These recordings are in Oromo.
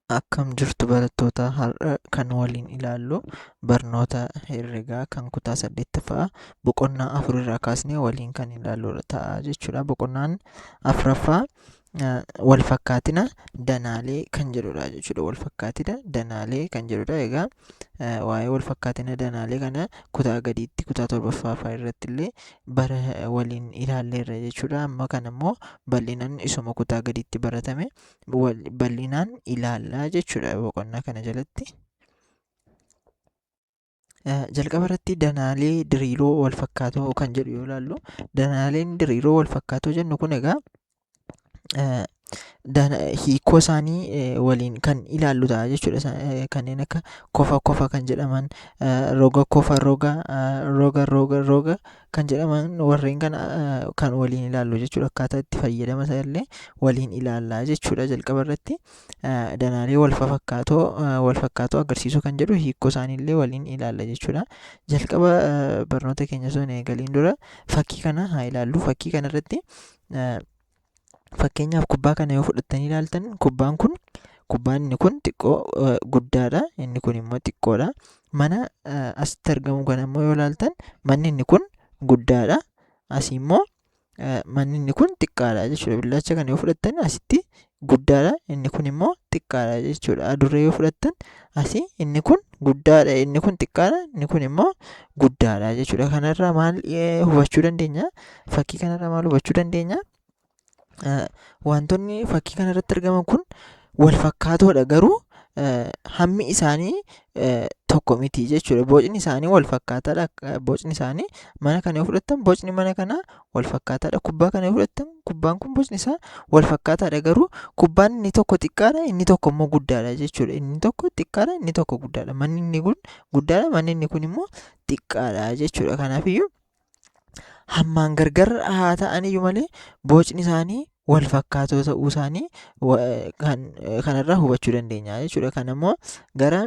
Akkam jirtu barattoota har'a kan waliin ilaallu barnoota herregaa kan kutaa 8ffaa boqonnaa 4 irraa kaasnee waliin kan ilaallu ta'a jechuudha. Boqonnaan 4ffaa walfakkaatina danaalee kan jedhudha jechuudha. Walfakkaatina danaalee kan jedhudha. Egaa waa'ee walfakkaatina danaalee kana kutaa gadiitti kutaa 7ffaa irratti illee bara waliin ilaalleerra jechuudha. Amma kana immoo bal'inaan isuma kutaa gadiitti baratame bal'inaan ilaallaa jechuudha boqonnaa kana jalatti. Jalqaba irratti danaalee diriiroo wal fakkaatoo kan jedhu yoo ilaallu, danaaleen diriiroo wal fakkaatoo jennu kun egaa hiikoo isaanii waliin kan ilaallu ta'a jechuudha. Kanneen akka kofa kan jedhaman, roga kofa roga kan jedhaman warreen kana kan waliin ilaallu jechuudha. Akkaataa itti fayyadama isaa illee waliin ilaallaa jechuudha. Jalqaba irratti danaalee wal fakkaatoo agarsiisuu kan jedhu hiikoo isaanii illee waliin ilaalla jechuudha. Jalqaba barnoota keenya osoo hin eegaliin dura fakkii kana haa ilaallu. Fakkii kana irratti fakkeenyaaf kubbaa kana yoo fudhattanii ilaaltan, kubbaan inni kun xiqqoo guddaadha, inni kun immoo xiqqoodha. Mana asitti argamu kana immoo yoo ilaaltan, manni inni kun guddaadha, asii immoo manni inni kun xiqqaadha jechuudha. Billaacha kana yoo fudhattan asitti guddaadha, inni kun immoo xiqqaadha jechuudha. Adurree yoo fudhattan asii inni kun guddaadha, inni kun xiqqaadha, inni kun immoo guddaadha jechuudha. Kanarraa maal hubachuu dandeenya? Fakkii kanarraa maal hubachuu dandeenya? Wantoonni fakkii kana irratti argaman kun wal fakkaatoodha, garuu hammi isaanii tokko miti jechuudha. Bocni isaanii wal fakkaataadha. Bocni isaanii mana kana yoo fudhattan bocni mana kanaa wal fakkaataadha. Kubbaa kana yoo fudhattan kubbaan kun bocni isaa wal fakkaataadha, garuu kubbaan inni tokko xiqqaadha, inni tokko immoo guddaadha jechuudha. Inni tokko xiqqaadha, inni tokko guddaadha. Manni inni kun guddaadha, manni inni kun immoo xiqqaadha jechuudha. Kanaafiyyuu hammaan gargar haa ta'aniyyuu malee bocni isaanii wal fakkaatoo ta'uu isaanii kanarraa hubachuu dandeenya jechuudha. Kana immoo gara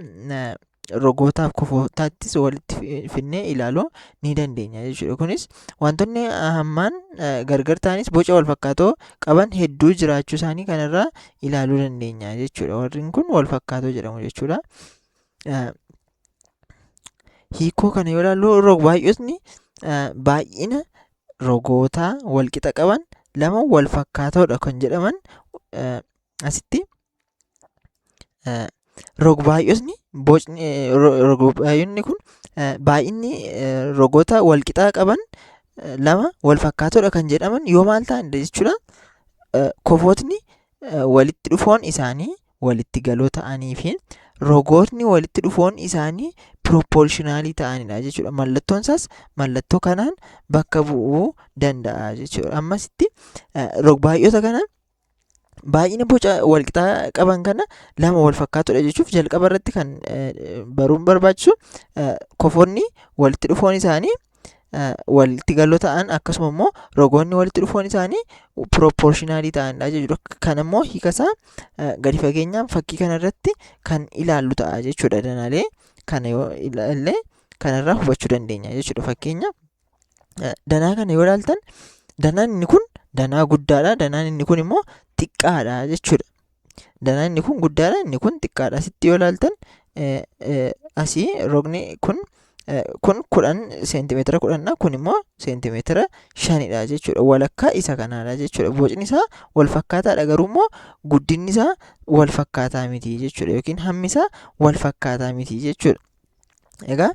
rogootaaf kofootaattis walitti fidnee ilaaluu ni dandeenya jechuudha. Kunis wantoonni hammaan gargar ta'anis boca wal fakkaatoo qaban hedduu jiraachuu isaanii kanarraa ilaaluu dandeenya jechuudha. Warreen kun wal fakkaatoo jedhamu jechuudha. Hiikoo kana yoo ilaallu rog-baay'ootni baay'ina rogootaa walqixa qaban lama wal fakkaatoodha kan jedhaman asitti rog-baay'ootni rog-baay'oonni kun baay'inni rogoota walqixaa qaban lama wal fakkaatoodha kan jedhaman yoo maal ta'an jechuudha. Kofootni walitti dhufoon isaanii walitti galoo ta'anii fi rogootni walitti dhufoon isaanii pirooporshinaalii ta'anidha jechuudha. Mallattoon isaas mallattoo kanaan bakka bu'uu danda'a jechuudha. Ammasitti rog-baay'oota kana baay'ina boca walqixaa qaban kana lama wal fakkaatoodha jechuuf jalqaba irratti kan baruun barbaachisu kofoonni walitti dhufoon isaanii walitti galoo ta'an, akkasuma immoo rogoonni walitti dhufoon isaanii pirooporshinaalii ta'anidha jechuudha. Kan immoo hiikasaa gadi fageenyaan fakkii kanarratti kan ilaallu ta'a jechuudha. Danaalee kana yoo ilaalle kanarraa hubachuu dandeenya jechuudha. Fakkeenya danaa kana yoo ilaaltan, danaan inni kun danaa guddaadha, danaan inni kun immoo xiqqaadha jechuudha. Danaan inni kun guddaadha, inni kun xiqqaadha. Asitti yoo ilaaltan asii rogni kun 10 seentimeetira 10dha, kun immoo seentimeetira 5dha jechuudha. Walakkaa isa kanaadha jechuudha. Bocni isaa wal fakkaataadha, garuu immoo guddinni isaa wal fakkaataa miti jechuudha, yookiin hammi isaa wal fakkaataa miti jechuudha. Egaa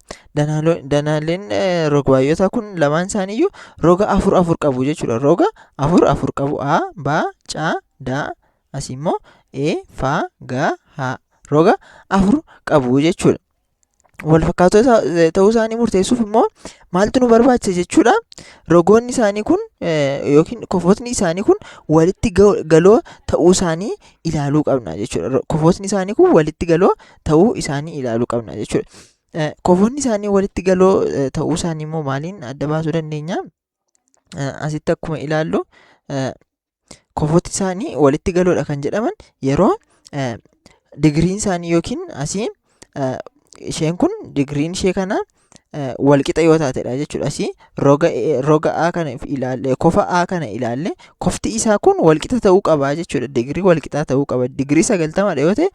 danaaleen rog-baay'ootaa kun lamaan isaaniiyyuu roga afur qabu jechuudha. Roga afur qabu. A, B, C, D, asii immoo E, F, G, H roga afur qabu jechuudha. Wal fakkaatoo ta'uu isaanii murteessuuf immoo maaltu nu barbaachisa jechuudha. Rogoonni isaanii kun yookiin kofootni isaanii kun walitti galoo ta'uu isaanii ilaaluu qabna jechuudha. Kofootni isaanii kun walitti galoo ta'uu isaanii ilaaluu qabna jechuudha. Kofootni isaanii walitti galoo ta'uu isaanii immoo maaliin adda baasuu dandeenya? Asitti akkuma ilaallu kofootni isaanii walitti galoodha kan jedhaman yeroo digiriin isaanii yookiin asii isheen kun digiriin ishee kana walqixa yoo taatedha jechuudha. Asii roga A kana ilaalle kofa A kana ilaalle kofti isaa kun walqixa ta'uu qaba jechuudha. Digirii walqixaa ta'uu qaba. Digirii 90 yoo ta'e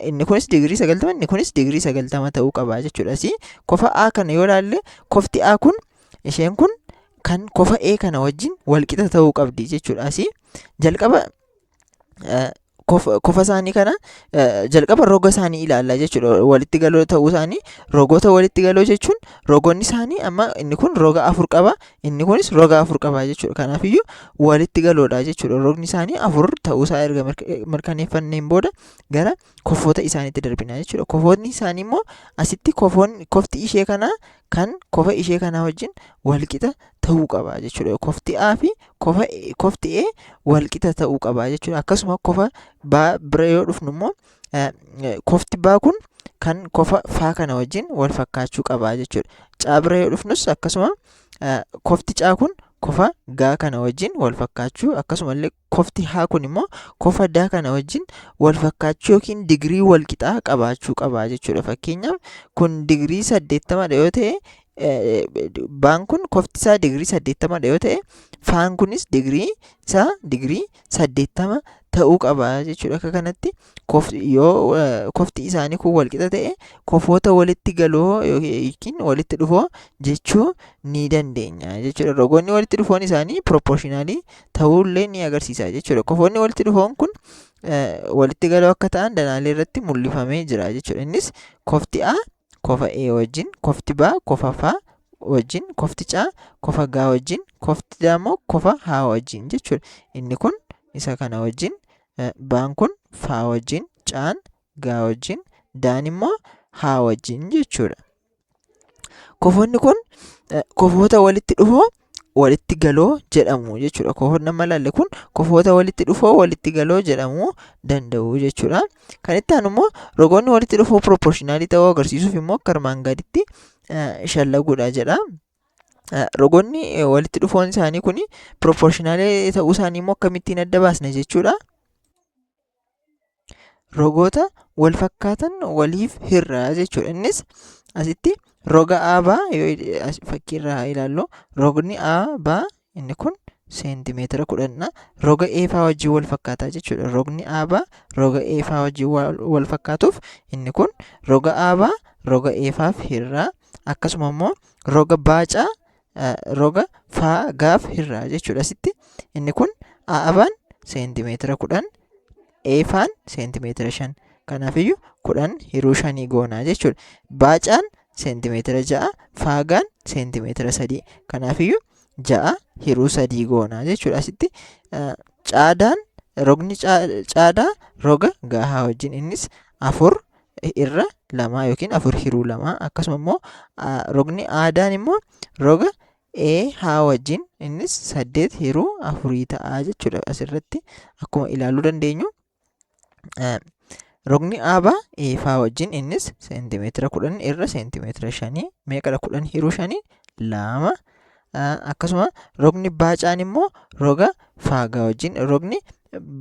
inni kunis digirii 90 inni kunis digirii 90 ta'uu qaba jechuudha. Asii kofa A kana yoo ilaalle kofti A kun isheen kun kan kofa A kana wajjin walqixa ta'uu qabdi jechuudha. Asii jalqaba kofa isaanii kana jalqaba roga isaanii ilaalla jechuudha. Walitti galoo ta'uu isaanii rogoota walitti galoo jechuun rogoonni isaanii amma inni kun roga 4 qaba inni kunis roga 4 qaba jechuudha. Kanaafiyyuu walitti galoodha jechuudha. Rogni isaanii 4 ta'uu isaa erga mirkaneeffanneen booda gara kofoota isaaniitti darbina jechuudha. Kofoonni isaanii immoo asitti kofti ishee kanaa kan kofa ishee kanaa wajjin walqixa ta'uu qaba jechuudha. Kofti A fi kofti A walqixa ta'uu qaba jechuudha. Akkasuma kofa B bira yoo dhufnu immoo kofti B kun kan kofa F kana wajjin wal fakkaachuu qaba jechuudha. C bira yoo dhufnus akkasuma kofti C kun kofa G kana wajjin wal fakkaachuu akkasumallee kofti H kun immoo kofa D kana wajjin wal fakkaachuu yookiin digirii walqixaa qabaachuu qaba jechuudha. Fakkeenyaaf kun digirii 80 yoo ta'e baan kun kofti isaa digirii 80 yoo ta'e faan kunis digirii isaa digirii 80 ta'uu qaba jechuudha. Akka kanatti yoo kofti isaanii kun walqixa ta'e kofoota walitti galoo yookiin walitti dhufoo jechuu ni dandeenya jechuudha. Rogoonni walitti dhufoon isaanii proportionaalii ta'uullee ni agarsiisa jechuudha. Kofoonni walitti dhufoon kun walitti galoo akka ta'an danaalee irratti mul'ifamee jira jechuudha. Innis kofti A kofa A wajjin, kofti B kofa F wajjin, kofti C kofa G wajjin, kofti D immoo kofa H wajjin jechuudha. Inni kun isa kana wajjin, Baan kun F wajjin, C'aan G wajjin, Daan immoo H wajjin jechuudha. Kofoonni kun kofoota walitti dhufoo walitti galoo jedhamu jechuudha. Kofoonni amma ilaalle kun kofoota walitti dhufoo walitti galoo jedhamuu danda'u jechuudha. Kan itti aanu immoo rogoonni walitti dhufoo proportionaalii ta'uu agarsiisuuf immoo akka armaan gaditti shallaguudha jedha. Rogoonni walitti dhufoon isaanii kun proportionaalii ta'uu isaanii immoo akkamittiin adda baasna jechuudha. Rogoota wal fakkaatan waliif hirraa jechuudha. Innis asitti roga A baa yoo fakkii irraa ilaallu rogni A baa inni kun seentimeetira 10 roga A faa wajjin wal fakkaataa jechuudha. Rogni A baa roga A faa wajjin wal fakkaatuuf inni kun roga A baa roga A faaf hirraa akkasuma immoo roga baacaa roga faa gaaf hirraa jechuudha. Asitti inni kun A baan seentimeetira 10 A faan seentimeetira 5 kanaafiyyuu 10 hiruu 5 goonaa jechuudha. Baacaan seentimeetira 6 faagaan seentimeetira 3 kanaafiyyuu 6 hiruu 3 goonaa jechuudha. Asitti caadaan rogni caadaa roga gahaa wajjin innis 4 irra 2 yookiin 4 hiruu 2 akkasuma immoo rogni aadaan immoo roga haa wajjin innis 8 hiruu 4 ta'a jechuudha. Asirratti akkuma ilaaluu dandeenyu rogni aabaa faa wajjin innis seentimeetira 10 irra seentimeetira 5 meeqadha 10 hiruu 5 2 akkasuma rogni baacaan immoo roga faagaa wajjin rogni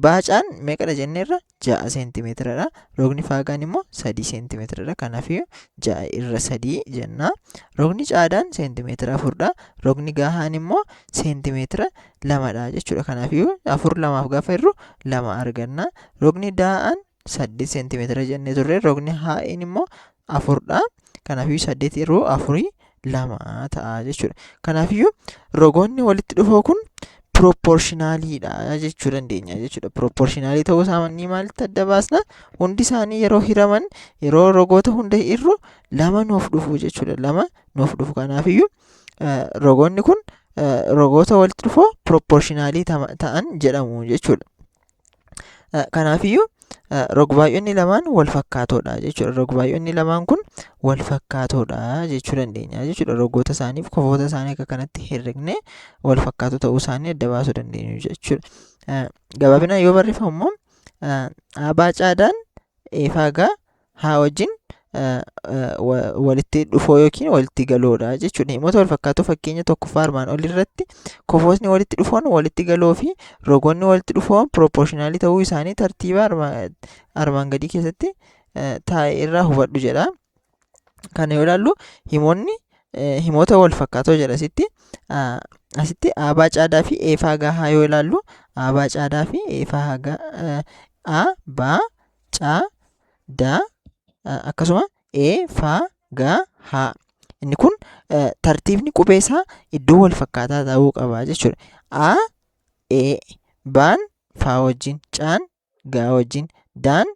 baacaan meeqadha jenneerra 6 seentimeetiradha. Rogni faagaan immoo 3 seentimeetiradha. Kanaafiyyuu 6 irra 3 jenna. Rogni caadaan seentimeetira 4dha. Rogni gahaan immoo seentimeetira 2dha jechuudha. Kanaafiyyuu 4 2f gaafa irru 2 arganna. Rogni daa'aan 8 seentimeetira jennee turre rogni haa'in immoo 4dha. Kanaafiyyuu 8 irruu 4 2 ta'a jechuudha. Kanaafiyyuu rogoonni walitti dhufoo kun proportionaaliidha jechuu dandeenya jechuudha. Proportionaalii ta'uu isaanii maalitti adda baasna? Hundi isaanii yeroo hiraman yeroo rogoota hunda irru lama nuuf dhufu jechuudha. Lama nuuf dhufu. Kanaafiyyuu rogoonni kun rogoota walitti dhufoo proportionaalii ta'an jedhamu jechuudha. Kanaafiyyuu rog-baay'onni lamaan wal fakkaatoodha jechuudha. Rog-baay'onni lamaan kun wal fakkaatoodha jechuu dandeenya jechuudha. Rogoota isaanii fi kofoota isaanii akka kanatti herregne wal fakkaatoo ta'uu isaanii adda baasuu dandeenyu jechuudha. Gabaabinaan yoo barreeffamu immoo aabaa caadaan faagaa haa wajjin walitti dhufoo yookiin walitti galoodha jechuudha. Himoota wal fakkaatoo fakkeenya tokkoffaa armaan olii irratti kofootni walitti dhufoon walitti galoo fi rogoonni walitti dhufoon proportionaalii ta'uu isaanii tartiiba armaan gadii keessatti taa'e irraa hubadhu jedha. Kana yoo ilaallu himoonni himoota wal fakkaatoo jedha asitti. Asitti aabaa caadaa fi eefaa gahaa yoo ilaallu aabaa caadaa fi eefaa gahaa aabaa caadaa akkasuma eefaa gahaa inni kun tartiibni qubee isaa iddoo wal fakkaataa ta'uu qaba jechuudha. Baan faa wajjin, caan gaa wajjin, daan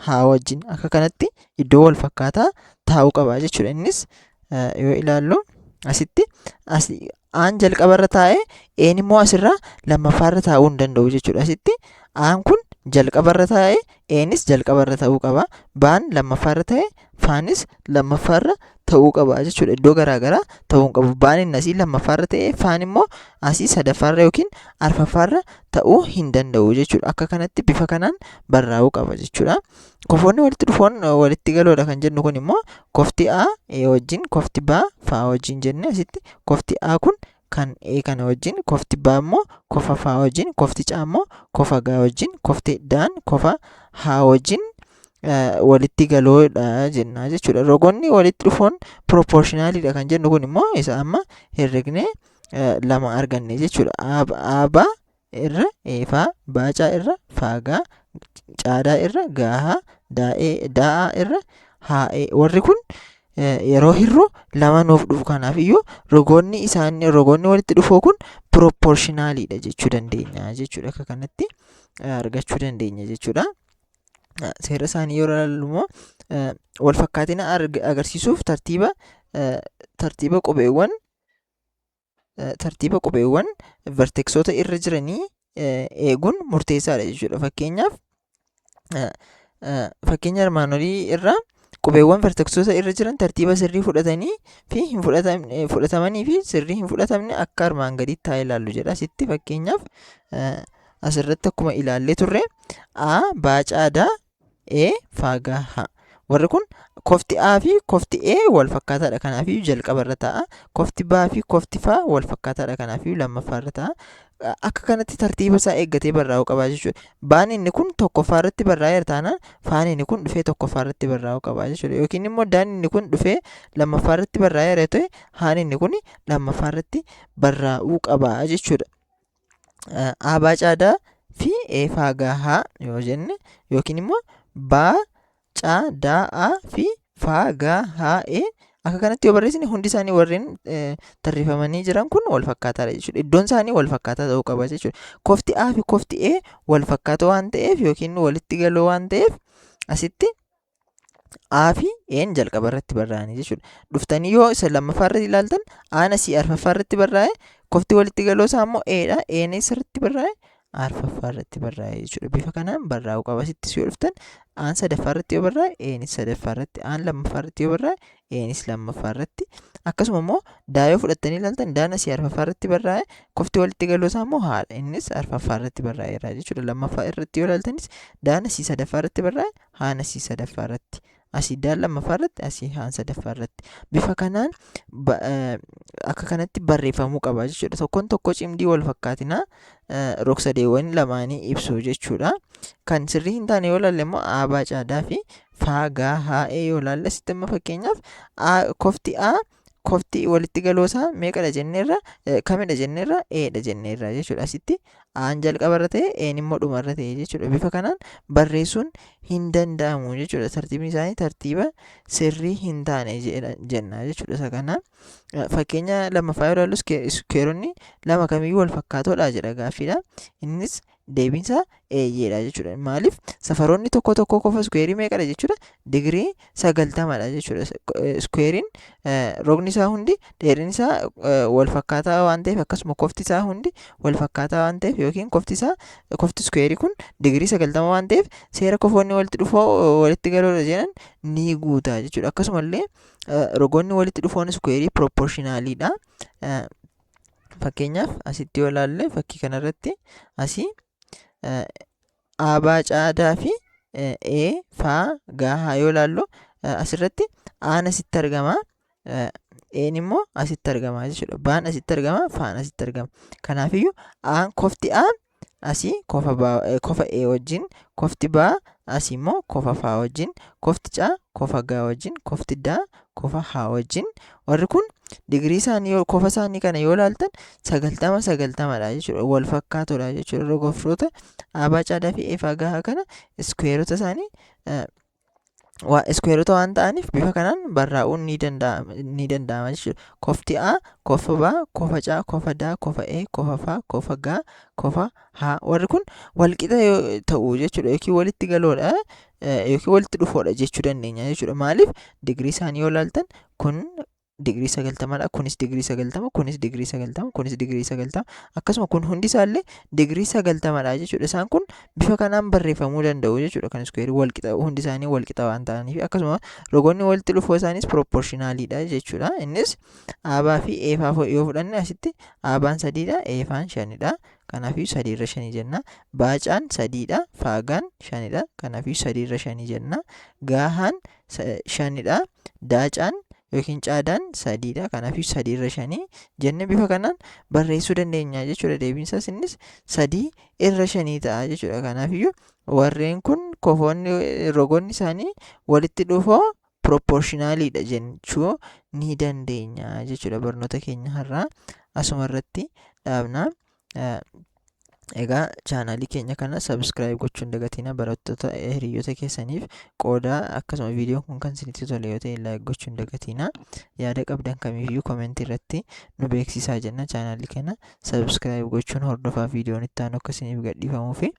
haa wajjin akka kanatti iddoo wal fakkaataa taa'uu qaba jechuudha. Innis yoo ilaallu asitti aan jalqabarra taa'ee een immoo asirraa lammaffaarra taa'uu hin danda'u jechuudha. Asitti aan kun jalqabarra taa'ee eenis jalqabarra ta'uu qaba. Baan lammaffaarra taa'ee faanis lammaffaarra ta'uu qaba jechuudha. Iddoo garaagaraa ta'uu hin qabu. Baan inni asii lammaffaarra ta'ee faan immoo asii sadaffaarra yookiin arfaffaarra ta'uu hin danda'u jechuudha. Akka kanatti bifa kanaan barraa'uu qaba jechuudha. Kofoonni walitti dhufoon walitti galoodha kan jennu kun immoo kofti A E wajjin, kofti B faa wajjin jenne asitti kofti A kun kan E kana wajjin, kofti B immoo kofa faa wajjin, kofti C immoo kofa G wajjin, kofti D kofa H wajjin walitti galoodha jenna jechuudha. Rogoonni walitti dhufoon proportionaaliidha kan jennu kun immoo isa amma herregnee lama arganne jechuudha. Aabaa irra eefaa, baacaa irra faagaa, caadaa irra gaahaa, daa'aa irra haa'ee. Warri kun yeroo hir'u lama nuuf dhufu. Kanaaf iyyuu rogoonni walitti dhufoo kun proportionaaliidha jechuu dandeenya jechuudha. Akka kanatti argachuu dandeenya jechuudha. Seera isaanii yoo ilaallu immoo wal fakkaatina agarsiisuuf tartiiba qubeewwan verteksoota irra jiranii eeguun murteessaadha jechuudha. Fakkeenya armaan olii irraa qubeewwan verteksoota irra jiran tartiiba sirrii fudhatanii fi hin fudhatamanii fi sirrii hin fudhatamne akka armaan gadiitti haa ilaallu jedha. Asitti fakkeenyaaf asirratti akkuma ilaallee turre A baacaa daa E faagaa haa. Warri kun kofti A fi kofti E wal fakkaataadha. Kanaafiyyuu jalqabarra ta'a. Kofti B fi kofti F wal fakkaataadha. Kanaafiyyuu lammaffaarra ta'a. Akka kanatti tartiiba isaa eeggatee barraa'uu qaba jechuudha. Baan inni kun tokkoffaarratti barraa'eera taanaan faan inni kun dhufee tokkoffaarratti barraa'uu qaba jechuudha. Yookiin immoo daan inni kun dhufee lammaffaarratti barraa'eera ta'e haan inni kun lammaffaarratti barraa'uu qaba jechuudha. Aabaa caadaa fi eefaa gahaa yoo jenne yookiin immoo baa caadaa fi faa gahaa akka kanatti yoo barreessine hundi isaanii warreen tarreeffamanii jiran kun wal fakkaataadha jechuudha. Iddoon isaanii wal fakkaataa ta'uu qaba jechuudha. Kofti A fi kofti E wal fakkaatoo waan ta'eef yookiin walitti galoo waan ta'eef asitti A fi E'n jalqabarratti barraa'anii jechuudha. Dhuftanii yoo isa lammaffaarratti ilaaltan A'n asii arfaffaarratti barraa'e, kofti walitti galoo isaa immoo E'dha. E'n isarratti barraa'e arfaffaarratti barraa'e jechuudha. Bifa kanaan barraa'uu qaba. Asittis yoo dhuftan A'n sadaffaarratti yoo barraa'e E'nis sadaffaarratti, A'n lammaffaarratti yoo barraa'e E'nis lammaffaarratti. Akkasuma immoo daa yoo fudhattanii ilaaltan Daan asii arfaffaarratti barraa'e, kofti walitti galoo isaa immoo haadha. Innis arfaffaarratti barraa'eera jechuudha. Lammaffaa irratti yoo ilaaltanis Daan asii sadaffaarratti barraa'e, Haan asii sadaffaarratti. Asii Daan lammaffaarratti, asii Haan sadaffaarratti. Bifa kanaan akka kanatti barreeffamuu qaba jechuudha. Tokkoon tokko cimdii wal fakkaatinaa rog-sadeewwan lamaanii ibsu jechuudha. Kan sirrii hin taane yoo ilaalle immoo aabaa caadaa fi faagaa haa'ee yoo ilaalle asitti amma fakkeenyaaf kofti A kofti walitti galoosaa meeqadha jenneerra kamidha jenneerra E'dha jenneerra jechuudha. Asitti A'n jalqabarra ta'e E'n immoo dhumarra ta'e jechuudha. Bifa kanaan barreessuun hin danda'amu jechuudha. Tartiibni isaanii tartiiba sirrii hin taane jenna jechuudha. Isa kana fakkeenya lammaffaa yoo ilaallu iskuweeronni lama kamiyyuu wal fakkaatoodha jedha gaaffiidha. Innis deebiinsa eeyyeedha jechuudha. Maaliif safaroonni tokko tokko qofa iskuweerii meeqadha jechuudha? Digirii 90dha jechuudha. Iskuweeriin rogni isaa hundi dheerinni isaa wal fakkaataa waan ta'eef akkasuma kofti isaa hundi wal fakkaataa waan ta'eef yookiin kofti iskuweerii kun digirii 90 waan ta'eef seera kofoonni walitti dhufoo walitti galoodha jedhan ni guuta jechuudha. Akkasumallee rogoonni walitti dhufoon iskuweerii proportionaaliidha. Fakkeenyaaf asitti yoo ilaalle fakkii kanarratti asii aabaa caadaa fi E faa gahaa yoo ilaallu asirratti A'n asitti argama. E'n immoo asitti argama jechuudha. Baan asitti argama, faan asitti argama. Kanaafiyyuu kofti A asii kofa E wajjin, kofti B asii immoo kofa F wajjin, kofti C kofa G wajjin, kofti D kofa H wajjin. Warri kun Digirii isaanii kofa isaanii kana yoo ilaaltan 90 jechuudha. Wal fakkaatoodha jechuudha. Rogooftoota Aabaa Caadaa fi Efaa Gahaa kana iskuweerota isaanii iskuweerota waan ta'aniif bifa kanaan barraa'uun ni danda'ama jechuudha. Kofti A, kofa B, kofa C, kofa D, kofa E, kofa F, kofa G, kofa H warri kun walqixa ta'u jechuudha yookiin walitti galoodha yookiin walitti dhufoodha jechuu dandeenya jechuudha. Maaliif digirii isaanii yoo ilaaltan kun digirii 90dha, kunis digirii 90, kunis digirii 90, kunis digirii 90 akkasuma kun hundi isaallee digirii 90dha jechuudha. Isaan kun bifa kanaan barreeffamuu danda'u jechuudha. Kan iskuweerii walqixa hundi isaanii walqixa waan ta'aniif akkasuma rogoonni walitti dhufoo isaaniis proportionaaliidha jechuudha. Innis Aabaa fi Efaa yoo fudhanne asitti Aabaan 3dha, Efaan 5dha. Kanaafuu 3 irra 5 jenna. Baacaan 3dha, Faagaan 5dha. Kanaafuu 3 irra 5 jenna. Gaahaan 5dha, Daacaan yookiin Caadaan 3dha. Kanaafuu 3 irra 5 jennee bifa kanaan barreessuu dandeenya jechuudha. Deebiinsaas innis 3 irra 5 ta'a jechuudha. Kanaafuu warreen kun kofoonni rogoonni isaanii walitti dhufoo proportionaaliidha jechuu ni dandeenya jechuudha. Barnoota keenya har'aa asuma irratti dhaabna. Egaa chaanaalii keenya kana subscribe gochuun dagatina. Barattoota hiriyoota keessaniif qooda akkasuma viidiyoon kun kan isinitti tole yoo ta'e like gochuun dagatina. Yaada qabdan kamiiyyuu comment irratti nu beeksisaa jenna. Chaanaalii kana subscribe gochuun hordofaa viidiyoon itti aanu akka isiniif gadhiifamuu fi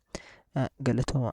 galatooma.